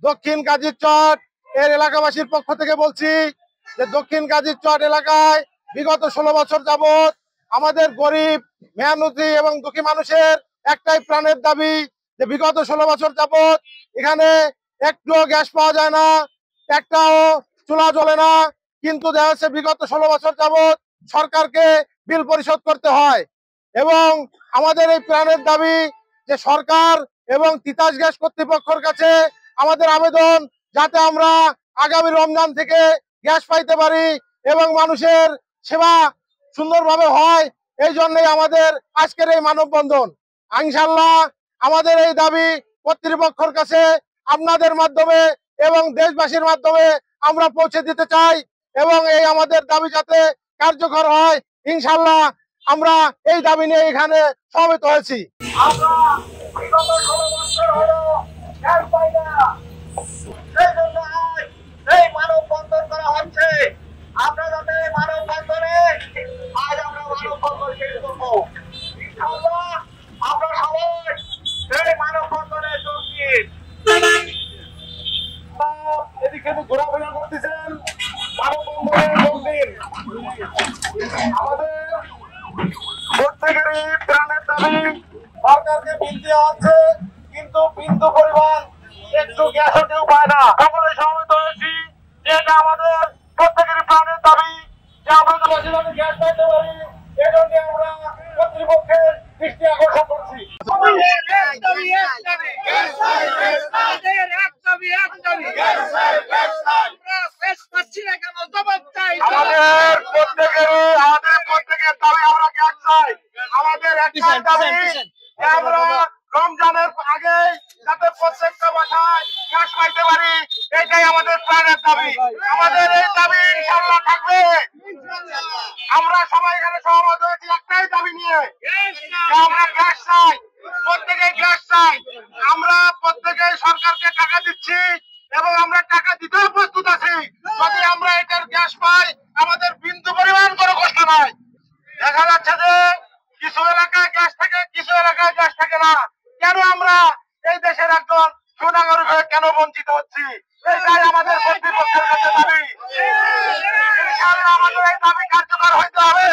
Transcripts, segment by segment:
দক্ষিণ কাজীরচট এর এলাকাবাসীর পক্ষ থেকে বলছি যে দক্ষিণ কাজীরচট এলাকায় বিগত 16 বছর যাবত আমাদের গরিব মেহনতি এবং দুঃখী মানুষের একটাই প্রাণের দাবি যে বিগত 16 বছর যাবত এখানে একটুও গ্যাস পাওয়া যায় না, একটাও চুলা জ্বলে না। কিন্তু দেখা যাচ্ছে বিগত 16 বছর যাবত সরকারকে বিল পরিশোধ করতে হয় এবং আমাদের এই প্রাণের দাবি যে সরকার এবং তিতাস গ্যাস কর্তৃপক্ষের কাছে আমাদের আবেদন যাতে আমরা আগামী রমজান থেকে গ্যাস পাইতে পারি এবং মানুষের সেবা সুন্দরভাবে হয়। এই জন্যই আমাদের আজকের এই মানববন্ধন। ইনশাআল্লাহ আমাদের এই দাবি কর্তৃপক্ষের কাছে আপনাদের মাধ্যমে এবং দেশবাসীর মাধ্যমে আমরা পৌঁছে দিতে চাই এবং এই আমাদের দাবি যাতে কার্যকর হয়। ইনশাআল্লাহ আমরা এই দাবি নিয়ে এখানে সমবেত হয়েছি। আমরা বিগত 16 বছর হলো গ্যাস পাই না, সেই জন্য এই মানববন্ধন করা হচ্ছে। আমরা যাতে মানববন্ধনে আজ আমরা মানববন্ধন শেষ করবো। ইনশাআল্লাহ আমরা সবাই এই মানববন্ধনে যোগ দিয়ে এদিকে ঘোরাফেরা করতেছেন, মানববন্ধনে যোগ দিন। আমাদের প্রত্যেকেরই প্রাণের দাবি সরকারকে বিল দেওয়া হচ্ছে, কিন্তু বিন্দু পরিমাণ একটু গ্যাসও কেউ পায় না। সকলে সমবেত হয়েছি যে এটা আমাদের প্রত্যেকেরই প্রাণের দাবি যে আমরা যাতে গ্যাস পাইতে পারি। এই জন্য আমরা কর্তৃপক্ষের দৃষ্টি আকর্ষণ করছি। আমাদের প্রত্যেকের দাবি আমরা গ্যাস চাই। আমাদের একটা দাবি আমরা রমজানের আগে যাতে প্রত্যেকটা বাসায় গ্যাস পাইতে পারি, এটাই আমাদের প্রাণের দাবি। আমাদের এই দাবি ইনশাআল্লাহ থাকবে। আমরা সবাই এখানে সহমত হয়েছি একটাই দাবি নিয়ে, আমরা গ্যাস চাই, প্রত্যেকে গ্যাস চাই। আমরা প্রত্যেকে সরকারকে টাকা দিচ্ছি এবং আমরা টাকা দিতেও প্রস্তুত আছি যদি আমরা এটার গ্যাস পাই। আমাদের বিন্দু পরিমাণ কোনো কষ্ট নাই। দেখা যাচ্ছে যে কিছু এলাকায় গ্যাস থাকে, কিছু এলাকায় গ্যাস থাকে না। কেন আমরা এই দেশের একজন সুনাগরিক হয়ে কেন বঞ্চিত হচ্ছি? এটাই আমাদের কর্তৃপক্ষের কাছে দাবি। ইনশাআল্লাহ আমাদের এই দাবি কার্যকর হইতে হবে।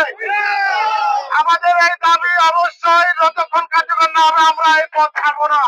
আমাদের এই দাবি অবশ্যই যতক্ষণ কার্যকর না হবে আমরা এই পথ ছাড়বো না।